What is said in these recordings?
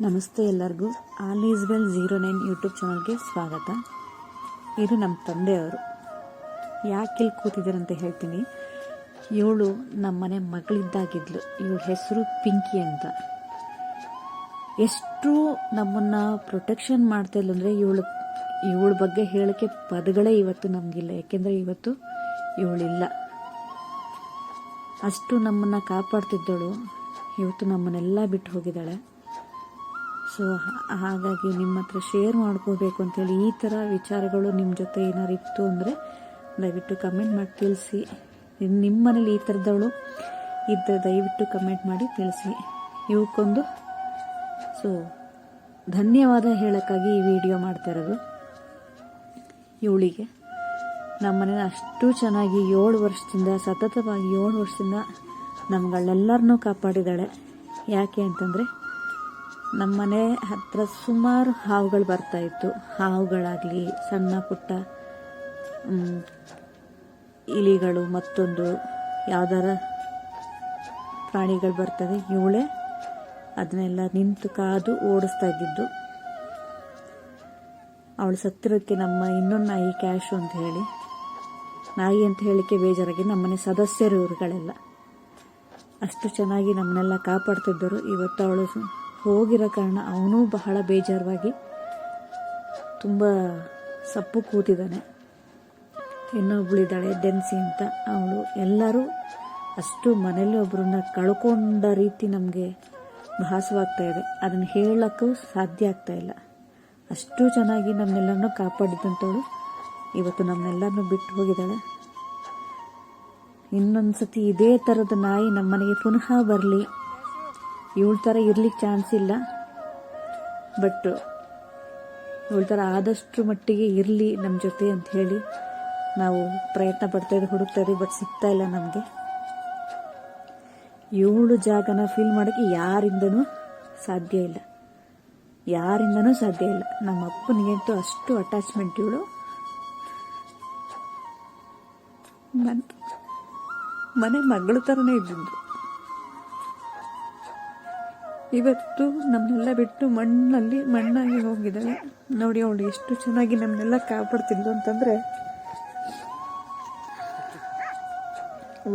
ನಮಸ್ತೆ ಎಲ್ಲರಿಗೂ. All is well 09 YouTube ಚಾನಲ್ಗೆ ಸ್ವಾಗತ. ಇದು ನಮ್ಮ ತಂದೆಯವರು. ಯಾಕೆ ಇಲ್ಲಿ ಕೂತಿದ್ದಾರೆ ಅಂತ ಹೇಳ್ತೀನಿ. ಇವಳು ನಮ್ಮನೆ ಮಗಳಿದ್ದಾಗಿದ್ಲು. ಇವಳ ಹೆಸರು ಪಿಂಕಿ ಅಂತ. ಎಷ್ಟು ನಮ್ಮನ್ನು ಪ್ರೊಟೆಕ್ಷನ್ ಮಾಡ್ತಾ ಇಲ್ಲ ಅಂದರೆ ಇವಳ ಬಗ್ಗೆ ಹೇಳೋಕ್ಕೆ ಪದಗಳೇ ಇವತ್ತು ನಮಗಿಲ್ಲ. ಯಾಕೆಂದರೆ ಇವತ್ತು ಇವಳಿಲ್ಲ. ಅಷ್ಟು ನಮ್ಮನ್ನು ಕಾಪಾಡ್ತಿದ್ದಳು. ಇವತ್ತು ನಮ್ಮನ್ನೆಲ್ಲ ಬಿಟ್ಟು ಹೋಗಿದ್ದಾಳೆ. ಸೊ ಹಾಗಾಗಿ ನಿಮ್ಮ ಹತ್ರ ಶೇರ್ ಮಾಡ್ಕೋಬೇಕು ಅಂತೇಳಿ ಈ ಥರ ವಿಚಾರಗಳು ನಿಮ್ಮ ಜೊತೆ ಏನಾರು ಇತ್ತು ಅಂದರೆ ದಯವಿಟ್ಟು ಕಮೆಂಟ್ ಮಾಡಿ ತಿಳಿಸಿ. ನಿಮ್ಮ ಮನೇಲಿ ಈ ಥರದವಳು ಇದ್ದರೆ ದಯವಿಟ್ಟು ಕಮೆಂಟ್ ಮಾಡಿ ತಿಳಿಸಿ. ಇವಕ್ಕೊಂದು ಧನ್ಯವಾದ ಹೇಳೋಕ್ಕಾಗಿ ಈ ವಿಡಿಯೋ ಮಾಡ್ತಾ ಇರೋದು. ಇವಳಿಗೆ ನಮ್ಮ ಮನೇನ ಅಷ್ಟು ಚೆನ್ನಾಗಿ 7 ವರ್ಷದಿಂದ ಸತತವಾಗಿ 7 ವರ್ಷದಿಂದ ನಮ್ಗಳನ್ನೆಲ್ಲರನ್ನೂ ಕಾಪಾಡಿದ್ದಾಳೆ. ಯಾಕೆ ಅಂತಂದರೆ ನಮ್ಮ ಮನೆ ಹತ್ರ ಸುಮಾರು ಹಾವುಗಳು ಬರ್ತಾಯಿತ್ತು. ಹಾವುಗಳಾಗಲಿ, ಸಣ್ಣ ಪುಟ್ಟ ಇಲಿಗಳು, ಮತ್ತೊಂದು ಯಾವ್ದಾರ ಪ್ರಾಣಿಗಳು ಬರ್ತವೆ. ಇವಳೇ ಅದನ್ನೆಲ್ಲ ನಿಂತು ಕಾದು ಓಡಿಸ್ತಾ ಇದ್ದಿದ್ದು. ಅವಳು ಸತ್ತಿರೋಕ್ಕೆ ನಮ್ಮ ಇನ್ನೊಂದು ನಾಯಿ ಕ್ಯಾಶು ಅಂತ ಹೇಳಿ, ನಾಯಿ ಅಂತ ಹೇಳಿಕ್ಕೆ ಬೇಜಾರಾಗಿ ನಮ್ಮನೆ ಸದಸ್ಯರು ಇವರುಗಳೆಲ್ಲ ಅಷ್ಟು ಚೆನ್ನಾಗಿ ನಮ್ಮನ್ನೆಲ್ಲ ಕಾಪಾಡ್ತಿದ್ದರು. ಇವತ್ತು ಅವಳು ಹೋಗಿರೋ ಕಾರಣ ಅವನು ಬಹಳ ಬೇಜಾರವಾಗಿ ತುಂಬ ಸಪ್ಪು ಕೂತಿದ್ದಾನೆ. ಇನ್ನೊಬ್ಳಿದ್ದಾಳೆ ಡೆನ್ಸಿ ಅಂತ. ಅವಳು ಎಲ್ಲರೂ ಅಷ್ಟು ಮನೇಲಿ ಒಬ್ಬರನ್ನ ಕಳ್ಕೊಂಡ ರೀತಿ ನಮಗೆ ಭಾಸವಾಗ್ತಾ ಇದೆ. ಅದನ್ನು ಹೇಳೋಕ್ಕೂ ಸಾಧ್ಯ ಆಗ್ತಾ ಇಲ್ಲ. ಅಷ್ಟು ಚೆನ್ನಾಗಿ ನಮ್ಮನ್ನೆಲ್ಲರನ್ನೂ ಕಾಪಾಡಿದಂಥವಳು ಇವತ್ತು ನಮ್ಮನ್ನೆಲ್ಲರನ್ನೂ ಬಿಟ್ಟು ಹೋಗಿದ್ದಾಳೆ. ಇನ್ನೊಂದು ಸತಿ ಇದೇ ಥರದ ನಾಯಿ ನಮ್ಮ ಮನೆಗೆ ಪುನಃ ಬರಲಿ, ಇವಳ ಥರ ಇರ್ಲಿಕ್ಕೆ ಚಾನ್ಸ್ ಇಲ್ಲ. ಬಟ್ ಇವಳ ಥರ ಆದಷ್ಟು ಮಟ್ಟಿಗೆ ಇರಲಿ ನಮ್ಮ ಜೊತೆ ಅಂತ ಹೇಳಿ ನಾವು ಪ್ರಯತ್ನ ಪಡ್ತಾಯಿದ್ದು, ಹುಡುಕ್ತಾಯಿದ್ವಿ. ಬಟ್ ಸಿಗ್ತಾ ಇಲ್ಲ ನಮಗೆ. ಇವಳು ಜಾಗನ ಫೀಲ್ ಮಾಡೋಕ್ಕೆ ಯಾರಿಂದನೂ ಸಾಧ್ಯ ಇಲ್ಲ. ನಮ್ಮ ಅಪ್ಪನಿಗಂತೂ ಅಷ್ಟು ಅಟ್ಯಾಚ್ಮೆಂಟ್. ಇವಳು ಮನೆ ಮಗಳ ಥರನೇ ಇದ್ದಿದ್ದು. ಇವತ್ತು ನಮ್ಮನ್ನೆಲ್ಲ ಬಿಟ್ಟು ಮಣ್ಣಾಗಿ ಹೋಗಿದ್ದಾಳೆ. ನೋಡಿ ಅವಳು ಎಷ್ಟು ಚೆನ್ನಾಗಿ ನಮ್ಮನ್ನೆಲ್ಲ ಕಾಪಾಡ್ತಿದ್ಲು ಅಂತಂದರೆ,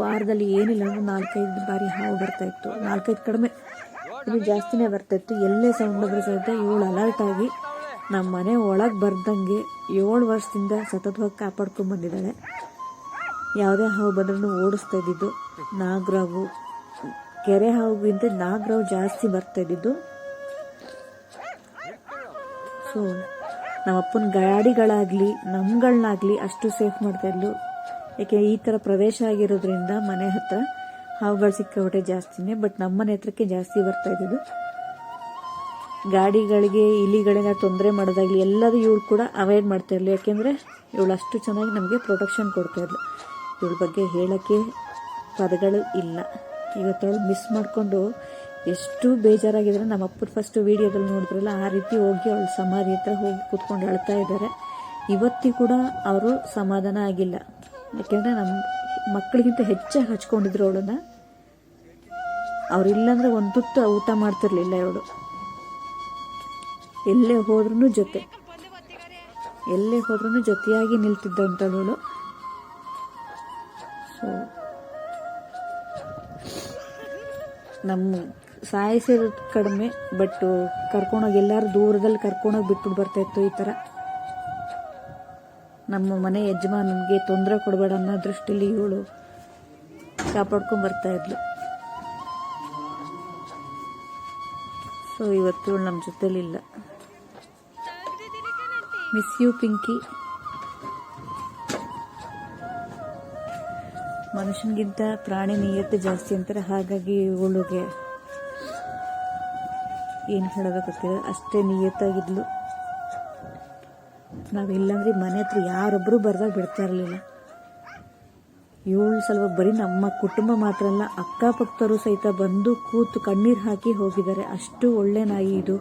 ವಾರದಲ್ಲಿ ಏನಿಲ್ಲ ಅಂದ್ರೆ 4-5 ಬಾರಿ ಹಾವು ಬರ್ತಾಯಿತ್ತು. 4-5 ಕಡಿಮೆ, ಇದು ಜಾಸ್ತಿನೇ ಬರ್ತಾಯಿತ್ತು. ಎಲ್ಲೇ ಸೌಂಡ್ ಆದರೂ ಸಹಿತ ಇವಳು ಅಲರ್ಟ್ ಆಗಿ ನಮ್ಮ ಮನೆ ಒಳಗೆ ಬರ್ದಂಗೆ 7 ವರ್ಷದಿಂದ ಸತತವಾಗಿ ಕಾಪಾಡ್ಕೊಂಡು ಬಂದಿದ್ದಾಳೆ. ಯಾವುದೇ ಹಾವು ಬಂದ್ರೂ ಓಡಿಸ್ತಾ ಇದ್ದಿದ್ದು. ನಾಗರಾವು, ಕೆರೆ ಹಾವುಗಿಂತ ನಾಗರಾವು ಜಾಸ್ತಿ ಬರ್ತಾ ಇದ್ದಿದ್ದು. ಸೊ ನಮ್ಮಪ್ಪನ ಗಾಡಿಗಳಾಗಲಿ ನಮ್ಗಳನ್ನಾಗಲಿ ಅಷ್ಟು ಸೇಫ್ ಮಾಡ್ತಾ ಇದ್ಲು. ಯಾಕೆ ಈ ಥರ ಪ್ರದೇಶ ಆಗಿರೋದ್ರಿಂದ ಮನೆ ಹತ್ರ ಹಾವುಗಳು ಸಿಕ್ಕಾಬಿಟ್ಟೆ ಜಾಸ್ತಿನೇ. ಬಟ್ ನಮ್ಮನೆ ಹತ್ರಕ್ಕೆ ಜಾಸ್ತಿ ಬರ್ತಾ ಇದ್ದಿದ್ದು. ಗಾಡಿಗಳಿಗೆ, ಇಲಿಗಳಿಂದ ತೊಂದರೆ ಮಾಡೋದಾಗಲಿ ಎಲ್ಲದೂ ಇವಳು ಕೂಡ ಅವಾಯ್ಡ್ ಮಾಡ್ತಾ ಇರಲಿ. ಯಾಕೆಂದರೆ ಇವಳು ಅಷ್ಟು ಚೆನ್ನಾಗಿ ನಮಗೆ ಪ್ರೊಟೆಕ್ಷನ್ ಕೊಡ್ತಾ ಇದ್ಲು. ಇವಳ ಬಗ್ಗೆ ಹೇಳೋಕ್ಕೆ ಪದಗಳು ಇಲ್ಲ. ಇವತ್ತವಳು ಮಿಸ್ ಮಾಡಿಕೊಂಡು ಎಷ್ಟು ಬೇಜಾರಾಗಿದ್ರೆ ನಮ್ಮ ಅಪ್ಪನ ಫಸ್ಟ್ ವೀಡಿಯೋದಲ್ಲಿ ನೋಡಿದ್ರಲ್ಲ, ಆ ರೀತಿ ಹೋಗಿ ಅವಳು ಸಮಾಧಿ ಹತ್ರ ಹೋಗಿ ಕೂತ್ಕೊಂಡು ಅಳ್ತಾ ಇದ್ದಾರೆ. ಇವತ್ತಿ ಕೂಡ ಅವರು ಸಮಾಧಾನ ಆಗಿಲ್ಲ. ಯಾಕೆಂದರೆ ನಮ್ಮ ಮಕ್ಕಳಿಗಿಂತ ಹೆಚ್ಚಾಗಿ ಹಚ್ಕೊಂಡಿದ್ರು ಅವಳನ್ನು. ಅವರಿಲ್ಲಾಂದ್ರೆ ಒಂದು ತುತ್ತು ಊಟ ಮಾಡ್ತಿರ್ಲಿಲ್ಲ ಇವಳು. ಎಲ್ಲೇ ಹೋದ್ರೂ ಜೊತೆಯಾಗಿ ನಿಲ್ತಿದ್ದಂಥವಳು. ಸೊ ನಮ್ಮ ಸಾಯಿಸಿರೋದು ಕಡಿಮೆ, ಬಟ್ ಕರ್ಕೊಂಡೋಗಿ ಎಲ್ಲರೂ ದೂರದಲ್ಲಿ ಕರ್ಕೊಂಡೋಗಿ ಬಿಟ್ಬಿಟ್ಟು ಬರ್ತಾಯಿತ್ತು. ಈ ಥರ ನಮ್ಮ ಮನೆ ಯಜಮಾನನಿಗೆ ತೊಂದರೆ ಕೊಡಬೇಡ ಅನ್ನೋ ದೃಷ್ಟಿಲಿ ಇವಳು ಕಾಪಾಡ್ಕೊಂಡು ಬರ್ತಾಯಿದ್ಲು. ಸೊ ಇವತ್ತು ಇವಳು ನಮ್ಮ ಜೊತೆಲಿಲ್ಲ. Miss you Pinky. ಮನುಷ್ಯನಿಗಿಂತ ಪ್ರಾಣಿ ನಿಯತ್ತು ಜಾಸ್ತಿ ಅಂತಾರೆ. ಹಾಗಾಗಿ ಇವಳಿಗೆ ಏನು ಹೇಳೋದಕ್ಕಾಗ್ತದೆ, ಅಷ್ಟೇ ನಿಯತ್ತಾಗಿದ್ಲು. ನಾವಿಲ್ಲಾಂದ್ರೆ ಮನೆ ಹತ್ರ ಯಾರೊಬ್ಬರು ಬರ್ದಾಗ ಬಿಡ್ತಾ ಇರಲಿಲ್ಲ. ಇವಳು ಸ್ವಲ್ಪ ಬರೀ ನಮ್ಮ ಕುಟುಂಬ ಮಾತ್ರ ಅಲ್ಲ, ಅಕ್ಕಪಕ್ಕದವರು ಸಹಿತ ಬಂದು ಕೂತು ಕಣ್ಣೀರು ಹಾಕಿ ಹೋಗಿದ್ದಾರೆ. ಅಷ್ಟು ಒಳ್ಳೆ ನಾಯಿ ಇದು.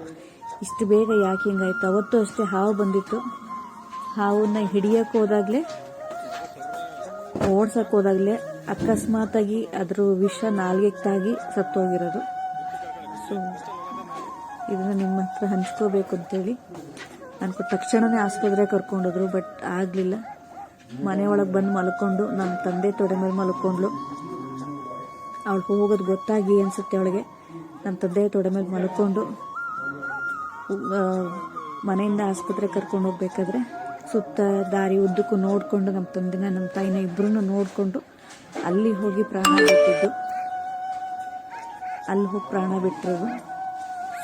ಇಷ್ಟು ಬೇಗ ಯಾಕೆ ಹಿಂಗಾಯ್ತು. ಅವತ್ತು ಅಷ್ಟೇ ಹಾವು ಬಂದಿತ್ತು. ಹಾವನ್ನ ಹಿಡಿಯೋಕೆ ಹೋದಾಗಲೇ, ಓಡ್ಸಕ್ಕೆ ಹೋದಾಗಲೇ ಅಕಸ್ಮಾತಾಗಿ ಅದ್ರ ವಿಷ ನಾಲ್ಗೆಗೆ ತಾಗಿ ಸತ್ತೋಗಿರೋದು. ಸೊ ಇದನ್ನು ನಿಮ್ಮ ಹತ್ರ ಹಂಚ್ಕೋಬೇಕು ಅಂತೇಳಿ ಅನ್ಕೊಂಡು ತಕ್ಷಣವೇ ಆಸ್ಪತ್ರೆಗೆ ಕರ್ಕೊಂಡೋದ್ರು. ಬಟ್ ಆಗಲಿಲ್ಲ. ಮನೆಯೊಳಗೆ ಬಂದು ಮಲ್ಕೊಂಡು ನಮ್ಮ ತಂದೆ ತೊಡೆ ಮೇಲೆ ಮಲ್ಕೊಂಡ್ಳು. ಅವಳು ಹೋಗೋದು ಗೊತ್ತಾಗಿ ಅನಿಸುತ್ತೆ ಅವಳಿಗೆ. ನಮ್ಮ ತಂದೆ ತೊಡೆ ಮೇಲೆ ಮಲ್ಕೊಂಡು ಮನೆಯಿಂದ ಆಸ್ಪತ್ರೆಗೆ ಕರ್ಕೊಂಡು ಹೋಗ್ಬೇಕಾದ್ರೆ ಸುತ್ತ ದಾರಿ ಉದ್ದಕ್ಕೂ ನೋಡಿಕೊಂಡು ನಮ್ಮ ತಂದೆನ ನಮ್ಮ ತಾಯಿನ ಇಬ್ಬರೂ ನೋಡಿಕೊಂಡು ಅಲ್ಲಿ ಹೋಗಿ ಪ್ರಾಣ ಬಿಟ್ಟಿದ್ದು. ಅಲ್ಲಿ ಹೋಗಿ ಪ್ರಾಣ ಬಿಟ್ಟಿರೋದು.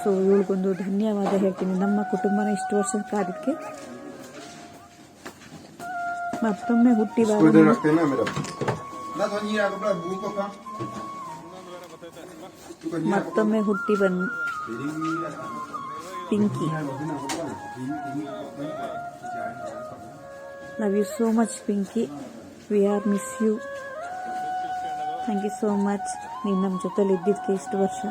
ಸೊ ಇವಳಿಗೊಂದು ಧನ್ಯವಾದ ಹೇಳ್ತೀನಿ. ನಮ್ಮ ಕುಟುಂಬನ ಇಷ್ಟು ವರ್ಷ ಕಾದಕ್ಕೆ ಮತ್ತೊಮ್ಮೆ ಹುಟ್ಟಿ ಬಂದು Pinky, love you so much Pinky. We are miss you. Thank you so much. ನೀನು ನಮ್ಮ ಜೊತೆಲಿ ಇದ್ದಿದ್ದಕ್ಕೆ ಇಷ್ಟು ವರ್ಷ.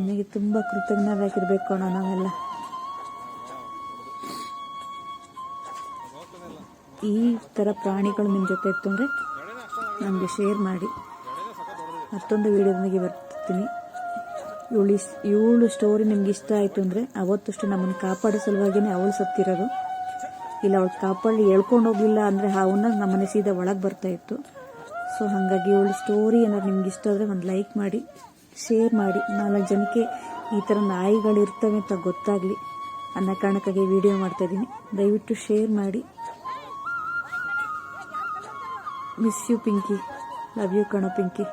ನಿಮಗೆ ತುಂಬ ಕೃತಜ್ಞರಾಗಿರ್ಬೇಕು ಅಣ್ಣ ನಾವೆಲ್ಲ. ಈ ಥರ ಪ್ರಾಣಿಗಳು ನಿಮ್ಮ ಜೊತೆ ಇತ್ತು ಅಂದರೆ ನಮಗೆ ಶೇರ್ ಮಾಡಿ. ಮತ್ತೊಂದು ವಿಡಿಯೋದೊಂದಿಗೆ ಬರ್ತೀನಿ. ಇವಳು ಸ್ಟೋರಿ ನಿಮ್ಗೆ ಇಷ್ಟ ಆಯಿತು ಅಂದರೆ ಅವತ್ತಷ್ಟು ನಮ್ಮನ್ನು ಕಾಪಾಡೋ ಸಲುವಾಗಿಯೇ ಅವಳು ಸತ್ತಿರೋದು. ಇಲ್ಲ ಅವಳು ಕಾಪಾಡಿ ಹೇಳ್ಕೊಂಡು ಹೋಗಲಿಲ್ಲ ಅಂದರೆ ಅವನ್ನ ನಮ್ಮನೆ ಸೀದಾ ಒಳಗೆ ಬರ್ತಾಯಿತ್ತು. ಸೊ ಹಾಗಾಗಿ ಇವಳು ಸ್ಟೋರಿ ಏನಾದ್ರು ನಿಮ್ಗೆ ಇಷ್ಟ ಆದರೆ ಒಂದು ಲೈಕ್ ಮಾಡಿ, ಶೇರ್ ಮಾಡಿ. 4 ಜನಕ್ಕೆ ಈ ಥರ ನಾಯಿಗಳಿರ್ತವೆ ಅಂತ ಗೊತ್ತಾಗಲಿ ಅನ್ನೋ ಕಾರಣಕ್ಕಾಗಿ ವಿಡಿಯೋ ಮಾಡ್ತಾಯಿದ್ದೀನಿ. ದಯವಿಟ್ಟು ಶೇರ್ ಮಾಡಿ. Miss you Pinky. Love you ಕಣೋ ಪಿಂಕಿ.